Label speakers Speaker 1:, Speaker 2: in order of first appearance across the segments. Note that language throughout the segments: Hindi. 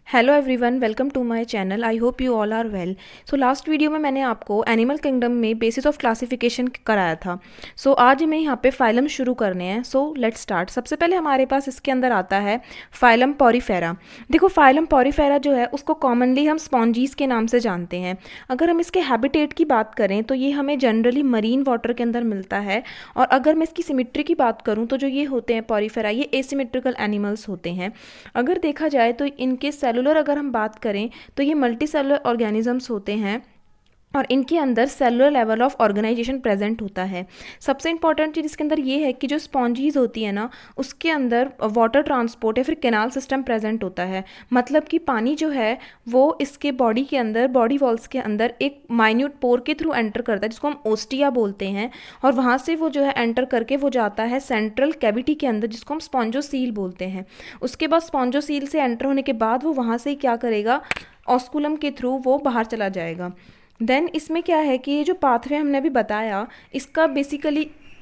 Speaker 1: Hello everyone, welcome to my channel. I hope you all are well. So last video में मैंने आपको एनिमल किंगडम में बेसिस ऑफ क्लासिफिकेशन कराया था। सो आज हमें यहाँ पे फाइलम शुरू करने हैं। So let's start. सबसे पहले हमारे पास इसके अंदर आता है फाइलम पॉरीफेरा। देखो, फाइलम पॉरीफेरा जो है उसको कॉमनली हम स्पॉन्जीज के नाम से जानते हैं। अगर हम इसके हैबिटेट की बात करें तो ये हमें जनरली मरीन वाटर के अंदर मिलता है। और अगर मैं इसकी सिमिट्री की बात करूँ तो जो ये होते हैं पॉरीफेरा, ये एसिमेट्रिकल एनिमल्स होते हैं। अगर देखा जाए तो इनके सेलुलर अगर हम बात करें तो ये मल्टी सेलुलर ऑर्गेनिजम्स होते हैं और इनके अंदर cellular level of organization present होता है। सबसे इंपॉर्टेंट चीज़ इसके अंदर ये है कि जो स्पॉन्जीज होती है ना, उसके अंदर वाटर ट्रांसपोर्ट या फिर कैनाल सिस्टम प्रेजेंट होता है। मतलब कि पानी जो है वो इसके बॉडी के अंदर, बॉडी वॉल्स के अंदर एक माइन्यूट पोर के थ्रू एंटर करता है, जिसको हम ओस्टिया बोलते हैं। और वहाँ से वो जो है एंटर करके वो जाता है सेंट्रल कैविटी के अंदर, जिसको हम स्पॉन्जोसील बोलते हैं। उसके बाद स्पॉन्जोसील से एंटर होने के बाद वो वहाँ से क्या करेगा, ऑस्कुलम के थ्रू वो बाहर चला जाएगा। देन इसमें क्या है कि ये जो पाथवे हमने अभी बताया, इसका बेसिकली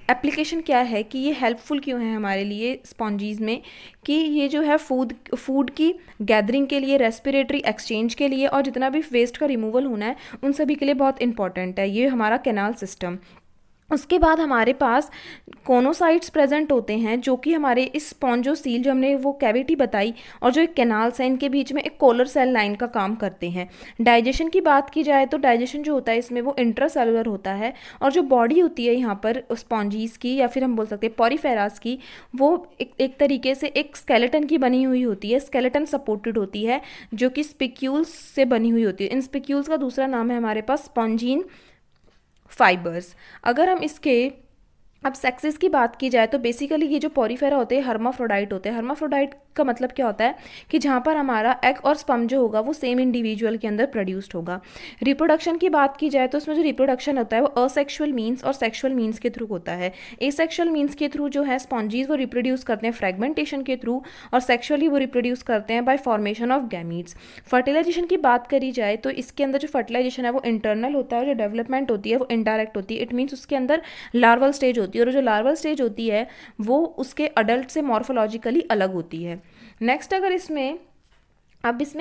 Speaker 1: एप्लीकेशन क्या है कि ये हेल्पफुल क्यों है हमारे लिए स्पॉन्जीज में, कि ये जो है फूड की गैदरिंग के लिए, रेस्पिरेटरी एक्सचेंज के लिए और जितना भी वेस्ट का रिमूवल होना है उन सभी के लिए बहुत इंपॉर्टेंट है ये हमारा कैनाल सिस्टम। उसके बाद हमारे पास कोनोसाइट्स प्रेजेंट होते हैं, जो कि हमारे इस स्पॉन्जोसील, जो हमने वो कैविटी बताई और जो एक कैनाल्स है, इनके बीच में एक कोलर सेल लाइन का काम करते हैं। डाइजेशन की बात की जाए तो डाइजेशन जो होता है इसमें वो इंट्रासेलुलर होता है। और जो बॉडी होती है यहाँ पर स्पॉन्जीज की, या फिर हम बोल सकते हैं पॉरीफेरास की, वो एक तरीके से एक स्केलेटन की बनी हुई होती है, स्केलेटन सपोर्टेड होती है, जो कि स्पिक्यूल्स से बनी हुई होती है। इन स्पिक्यूल्स का दूसरा नाम है हमारे पास स्पॉन्जीन फाइबर्स। अगर हम इसके अब सेक्सेस की बात की जाए तो बेसिकली ये जो पॉरीफेरा होते हैं हर्माफ्रोडाइट होते हैं। हर्माफ्रोडाइट का मतलब क्या होता है कि जहाँ पर हमारा एग और स्पर्म जो होगा वो सेम इंडिविजुअल के अंदर प्रोड्यूस्ड होगा। रिप्रोडक्शन की बात की जाए तो उसमें जो रिप्रोडक्शन होता है वो असेक्सुअल मीन्स और सेक्सुअल मीन्स के थ्रू होता है। एसेक्सुअल मीन्स के थ्रू जो है स्पॉन्जीज वो रिप्रोड्यूस करते हैं फ्रेगमेंटेशन के थ्रू, और सेक्सुअली वो रिप्रोड्यूस करते हैं by formation of gametes. Fertilization की बात करी जाए तो इसके अंदर जो फर्टिलाइजेशन है वो इंटरनल होता है, जो डेवलपमेंट होती है वो इनडायरेक्ट होती है। इट मीन्स उसके अंदर लार्वल स्टेज होती है, और जो लार्वल स्टेज होती है वो उसके अडल्ट से मॉर्फोलॉजिकली अलग होती है। नेक्स्ट, अगर इसमें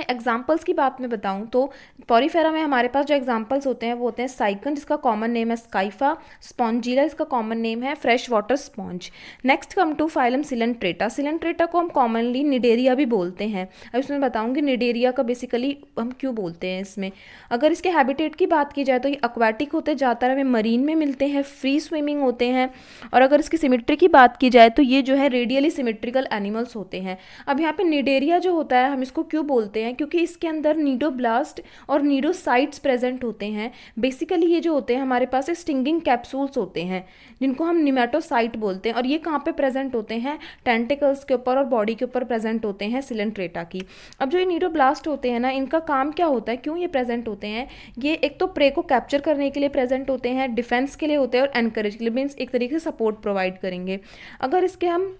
Speaker 1: एग्जाम्पल्स की बात मैं बताऊं तो पॉरीफेरा में हमारे पास जो एग्जाम्पल्स होते हैं वो होते हैं साइकन, जिसका कॉमन नेम है स्काइफा, स्पॉन्जीला, जिसका कॉमन नेम है fresh water sponge. Next come to phylum Coelenterata. Coelenterata को हम कॉमनली निडेरिया भी बोलते हैं। अब इसमें बताऊंगी निडेरिया का बेसिकली हम क्यों बोलते हैं इसमें। अगर इसके हैबिटेट की बात की जाए तो ये एक्वाटिक होते हैं, ज़्यादातर हमें मरीन में मिलते हैं, फ्री स्विमिंग होते हैं। और अगर इसकी सिमिट्री की बात की जाए तो ये जो है रेडियली सिमिट्रिकल एनिमल्स होते हैं। अब यहाँ पे निडेरिया जो होता है हम इसको क्यों बोलते हैं, क्योंकि इसके अंदर नीडोब्लास्ट और नीडोसाइट्स प्रेजेंट होते हैं। बेसिकली ये जो होते हैं हमारे पास स्टिंगिंग कैप्सूल्स होते हैं, जिनको हम निमेटोसाइट बोलते हैं। और ये कहाँ पे प्रेजेंट होते हैं, टेंटिकल्स के ऊपर और बॉडी के ऊपर प्रेजेंट होते हैं सिलेंट्रेटा की। अब जो ये नीडोब्लास्ट होते हैं ना, इनका काम क्या होता है, क्यों ये प्रेजेंट होते हैं, ये एक तो प्रे को कैप्चर करने के लिए प्रेजेंट होते हैं, डिफेंस के लिए होते हैं और एनकरेज के लिए, मीन्स एक तरीके से सपोर्ट प्रोवाइड करेंगे। अगर इसके हम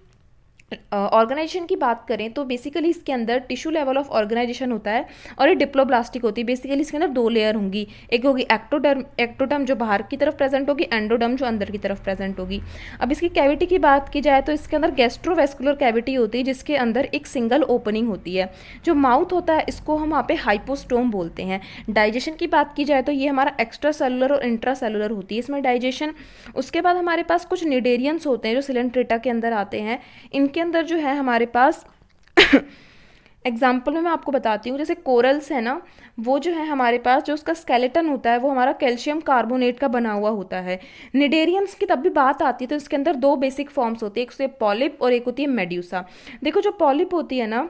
Speaker 1: ऑर्गेनाइजेशन की बात करें तो बेसिकली इसके अंदर टिश्यू लेवल ऑफ ऑर्गेनाइजेशन होता है और ये डिप्लोब्लास्टिक होती है। बेसिकली इसके अंदर दो लेयर होंगी, एक होगी एक्टोडर्म जो बाहर की तरफ प्रेजेंट होगी, एंडोडर्म जो अंदर की तरफ प्रेजेंट होगी। अब इसकी कैविटी की बात की जाए तो इसके अंदर गैस्ट्रोवेस्कुलर कैविटी होती है, जिसके अंदर एक सिंगल ओपनिंग होती है। जो माउथ होता है इसको हम वहाँ पे हाइपोस्टोम बोलते हैं। डाइजेशन की बात की जाए तो ये हमारा एक्स्ट्रा सेलुलर और इंट्रा सेलुलर होती है इसमें डाइजेशन। उसके बाद हमारे पास कुछ निडेरियंस होते हैं जो सिलेंट्रेटा के अंदर आते हैं। इनके अंदर जो है हमारे पास एग्जाम्पल में मैं आपको बताती हूँ, जैसे कोरल्स है ना, वो जो है हमारे पास जो उसका स्केलेटन होता है वो हमारा कैल्शियम कार्बोनेट का बना हुआ होता है। निडेरियंस की तब भी बात आती है तो इसके अंदर दो बेसिक फॉर्म्स होती है, एक से पॉलिप और एक होती है मेड्यूसा। देखो, जो पॉलिप होती है ना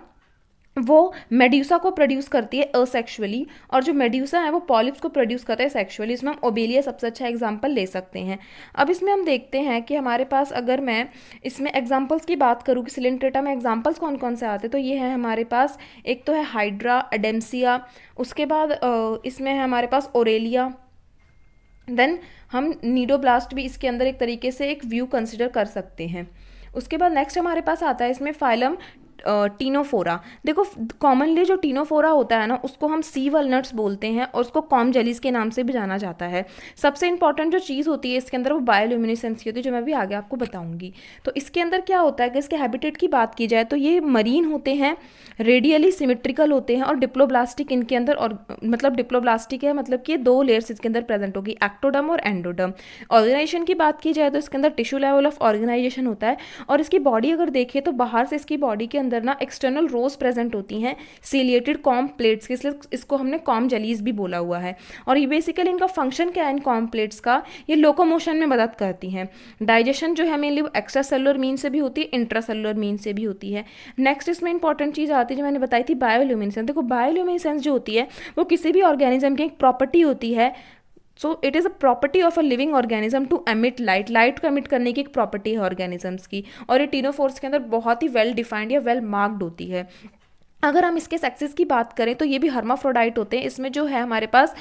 Speaker 1: वो मेड्यूसा को प्रोड्यूस करती है असेक्सुअली, और जो मेड्यूसा है वो पॉलिप्स को प्रोड्यूस करता है सेक्सुअली। इसमें हम ओबेलिया सबसे अच्छा एग्जांपल ले सकते हैं। अब इसमें हम देखते हैं कि हमारे पास, अगर मैं इसमें एग्जांपल्स की बात करूँ कि सिलेंट्रेटा में एग्जांपल्स कौन कौन से आते हैं, तो ये है हमारे पास, एक तो है हाइड्रा, एडेम्सिया, उसके बाद इसमें है हमारे पास ओरेलिया। देन हम नीडोब्लास्ट भी इसके अंदर एक तरीके से एक व्यू कंसिडर कर सकते हैं। उसके बाद नेक्स्ट हमारे पास आता है इसमें फाइलम टीनोफोरा। देखो कॉमनली जो टीनोफोरा होता है ना उसको हम सी वॉलनट्स बोलते हैं और उसको कॉम जेलीज के नाम से भी जाना जाता है। सबसे इंपॉर्टेंट जो चीज़ होती है इसके अंदर वो बायोल्यूमिनेसेंस की होती है, जो मैं भी आगे आपको बताऊंगी। तो इसके अंदर क्या होता है कि इसके हैबिटेट की बात की जाए तो ये मरीन होते हैं, रेडियली सिमेट्रिकल होते हैं और डिप्लोब्लास्टिक इनके अंदर, और मतलब डिप्लोब्लास्टिक है मतलब कि 2 लेयर्स इसके अंदर प्रेजेंट होगी, एक्टोडर्म और एंडोडर्म। ऑर्गेनाइजेशन की बात की जाए तो इसके अंदर टिश्यू लेवल ऑफ ऑर्गेनाइजेशन होता है। और इसकी बॉडी अगर देखें तो बाहर से इसकी बॉडी के अंदर ना एक्सटर्नल रोज प्रेजेंट होती हैं सीलिएटेड कॉम प्लेट्स के, इसलिए इसको हमने कॉम जेलीज भी बोला हुआ है। और ये बेसिकली इनका फंक्शन क्या है इन कॉम प्लेट्स का, ये लोकोमोशन में मदद करती हैं। डाइजेशन जो है मेनली एक्स्ट्रा सेलुलर मीन से भी होती है, इंट्रा सेलुलर मीन से भी होती है। नेक्स्ट इसमें इंपॉर्टेंट चीज़ आती है जो मैंने बताई थी बायोल्यूमिनेसेंस। देखो बायोल्यूमिनेसेंस जो होती है वो किसी भी ऑर्गेनिज्म की एक प्रॉपर्टी होती है। So it is a property of a living organism to emit light, light को एमिट करने की एक प्रॉपर्टी है ऑर्गेनिजम्स की, और ये टीनोफोर्स के अंदर बहुत ही वेल डिफाइंड या वेल मार्क्ड होती है। अगर हम इसके सेक्सेस की बात करें तो ये भी हर्माफ्रोडाइट होते हैं। इसमें जो है हमारे पास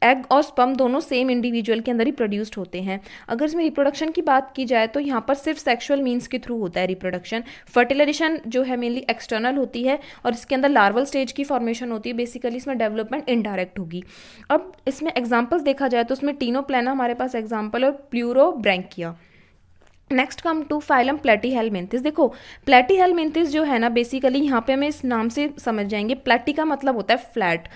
Speaker 1: एग और स्पर्म दोनों सेम इंडिविजुअल के अंदर ही प्रोड्यूस्ड होते हैं। अगर इसमें रिप्रोडक्शन की बात की जाए तो यहाँ पर सिर्फ सेक्सुअल मीन्स के थ्रू होता है रिप्रोडक्शन। फर्टिलाइजेशन जो है मेनली एक्सटर्नल होती है और इसके अंदर लार्वल स्टेज की फॉर्मेशन होती है। बेसिकली इसमें डेवलपमेंट इनडायरेक्ट होगी। अब इसमें एग्जाम्पल्स देखा जाए तो उसमें टीनोप्लेना हमारे पास एग्जाम्पल और Pleurobrachia. Next come to phylum Platyhelminthes. देखो प्लेटीहेलमिंथिस जो है ना बेसिकली यहाँ पे हमें इस नाम से समझ जाएंगे, प्लेटी का मतलब होता है फ्लैट।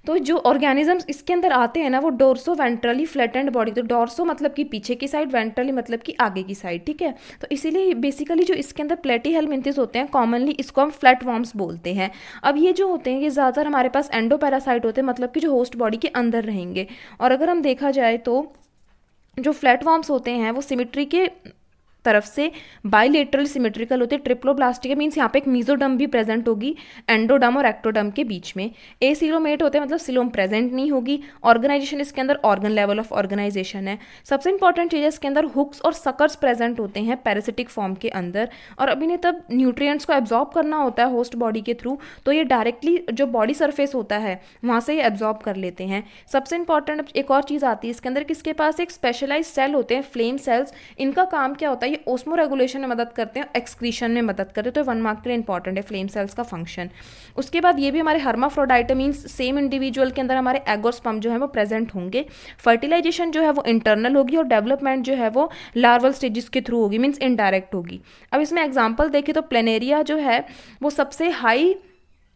Speaker 1: तो जो ऑर्गेनिजम्स इसके अंदर आते हैं ना वो डोर्सो वेंट्रली फ्लैटेंड बॉडी, तो डोर्सो मतलब कि पीछे की साइड, वेंट्रली मतलब कि आगे की साइड, ठीक है। तो इसीलिए बेसिकली जो इसके अंदर प्लेटीहेलमिंथिस होते हैं कॉमनली इसको हम फ्लैट वॉर्म्स बोलते हैं। अब ये जो होते हैं ये ज़्यादातर हमारे पास एंडोपैरासाइट होते हैं, मतलब कि जो होस्ट बॉडी के अंदर रहेंगे। और अगर हम देखा जाए तो जो फ्लैट वॉर्म्स होते हैं वो सिमिट्री के तरफ से बाइलेटरल सिमेट्रिकल होते हैं, ट्रिप्लोब्लास्टिक है मीन्स यहाँ पे एक मीजोडर्म भी प्रेजेंट होगी एंडोडर्म और एक्टोडर्म के बीच में। एसिलोमेट होते हैं मतलब सिलोम प्रेजेंट नहीं होगी। ऑर्गेनाइजेशन इसके अंदर ऑर्गन लेवल ऑफ ऑर्गेनाइजेशन है। सबसे इंपॉर्टेंट चीज़ है इसके अंदर हुक्स और सकर्स प्रेजेंट होते हैं पैरासिटिक फॉर्म के अंदर, और अभी नहीं तब न्यूट्रिएंट्स को एब्जॉर्ब करना होता है होस्ट बॉडी के थ्रू, तो ये डायरेक्टली जो बॉडी सरफेस होता है वहाँ से ये एब्जॉर्ब कर लेते हैं। सबसे इंपॉर्टेंट एक और चीज़ आती है इसके अंदर, किसके पास एक स्पेशलाइज सेल होते हैं फ्लेम सेल्स। इनका काम क्या होता है, ये ओस्मो रेगुलेशन में मदद करते हैं, एक्सक्रीशन में मदद करते हैं। तो 1 मार्क के लिए इंपॉर्टेंट है फ्लेम सेल्स का फंक्शन। उसके बाद ये भी हमारे हर्माफ्रोडाइट मीन्स सेम इंडिविजुअल के अंदर हमारे एग और स्पर्म जो है वो प्रेजेंट होंगे। फर्टिलाइजेशन जो है वो इंटरनल होगी और डेवलपमेंट जो है वो लार्वल स्टेजेस के थ्रू होगी, मीन्स इनडायरेक्ट होगी। अब इसमें एग्जाम्पल देखें तो प्लेनेरिया जो है वो सबसे हाई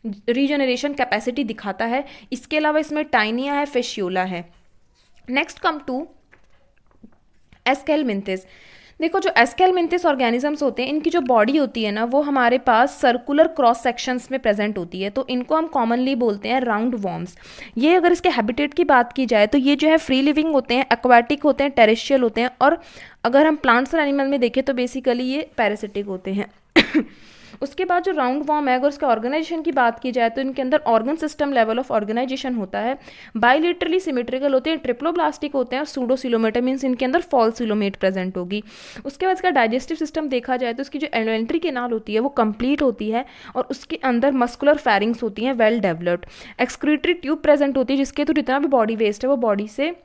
Speaker 1: रीजनरेशन कैपेसिटी दिखाता है। इसके अलावा इसमें टाइनिया है, फेशियोला है। Next come to Aschelminthes. देखो जो एस्केलमिंथिस ऑर्गेनिजम्स होते हैं इनकी जो बॉडी होती है ना वो हमारे पास सर्कुलर क्रॉस सेक्शंस में प्रेजेंट होती है, तो इनको हम कॉमनली बोलते हैं राउंड वॉर्म्स। ये अगर इसके हैबिटेट की बात की जाए तो ये जो है फ्री लिविंग होते हैं, एक्वाटिक होते हैं, टेरेस्ट्रियल होते हैं, और अगर हम प्लांट्स और एनिमल में देखें तो बेसिकली ये पैरासिटिक होते हैं। उसके बाद जो राउंड वॉर्म है अगर उसके ऑर्गेनाइजेशन की बात की जाए तो इनके अंदर organ system level of organization होता है। बाइलेटरली सिमेट्रिकल होते हैं, ट्रिप्लोब्लास्टिक होते हैं, और सूडोसिलोमेट मीन्स इनके अंदर फॉल्सिलोमेट प्रेजेंट होगी। उसके बाद इसका डाइजेस्टिव सिस्टम देखा जाए तो इसकी जो एलिमेंट्री केनाल होती है वो कंप्लीट होती है और उसके अंदर मस्कुलर फेरिंग्स होती हैं well developed. Excretory tube present होती है जिसके थ्रू जितना भी बॉडी वेस्ट है वो बॉडी से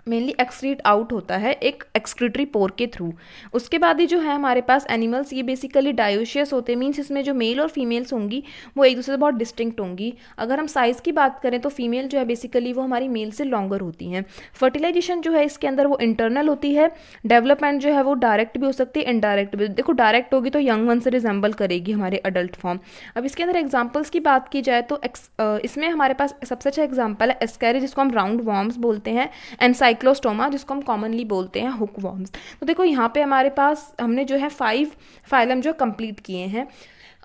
Speaker 1: मेनली एक्सक्रीट आउट होता है एक एक्सक्रीटरी पोर के थ्रू। उसके बाद ही जो है हमारे पास एनिमल्स ये बेसिकली डायोशियस होते हैं, मीन्स इसमें जो मेल और फीमेल्स होंगी वो एक दूसरे से बहुत डिस्टिंक्ट होंगी। अगर हम साइज़ की बात करें तो फीमेल जो है बेसिकली वो हमारी मेल से लॉन्गर होती हैं। फर्टिलाइजेशन जो है इसके अंदर वो इंटरनल होती है। डेवलपमेंट जो है वो डायरेक्ट भी हो सकती है, इनडायरेक्ट भी। देखो डायरेक्ट होगी तो यंग वन से रिजेंबल करेगी हमारे अडल्ट फॉर्म। अब इसके अंदर एग्जाम्पल्स की बात की जाए तो इसमें हमारे पास सबसे अच्छा एग्जाम्पल है एस्कैरी जिसको हम राउंड वॉर्म्स बोलते हैं, एनसाइक्लोस्टोमा जिसको हम कॉमनली बोलते हैं हुक वॉर्म्स। तो देखो यहाँ पे हमारे पास हमने जो है 5 फाइलम जो कंप्लीट किए हैं।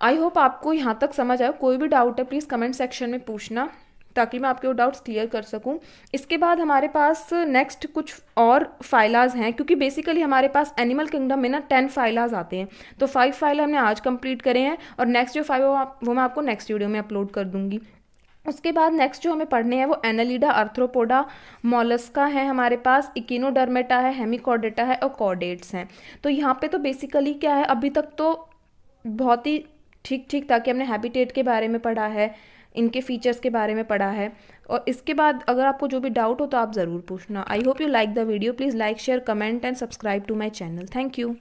Speaker 1: आई होप आपको यहाँ तक समझ आए। कोई भी डाउट है प्लीज़ कमेंट सेक्शन में पूछना ताकि मैं आपके वो डाउट्स क्लियर कर सकूं। इसके बाद हमारे पास नेक्स्ट कुछ और फाइलाज हैं, क्योंकि बेसिकली हमारे पास एनिमल किंगडम में ना 10 फाइलाज आते हैं, तो 5 फाइल हमने आज कंप्लीट करे हैं और नेक्स्ट जो 5 वो मैं आपको नेक्स्ट वीडियो में अपलोड कर दूंगी। उसके बाद नेक्स्ट जो हमें पढ़ने हैं वो एनालिडा, आर्थ्रोपोडा, मोलस्का है हमारे पास, इकिनोडर्मेटा है, हेमिकॉर्डेटा है और कॉर्डेट्स हैं। तो यहाँ पे तो बेसिकली क्या है, अभी तक तो बहुत ही ठीक ठीक था कि हमने हैबिटेट के बारे में पढ़ा है, इनके फीचर्स के बारे में पढ़ा है, और इसके बाद अगर आपको जो भी डाउट हो तो आप ज़रूर पूछना। I hope you like the video. Please like, share, comment and subscribe to my channel. Thank you.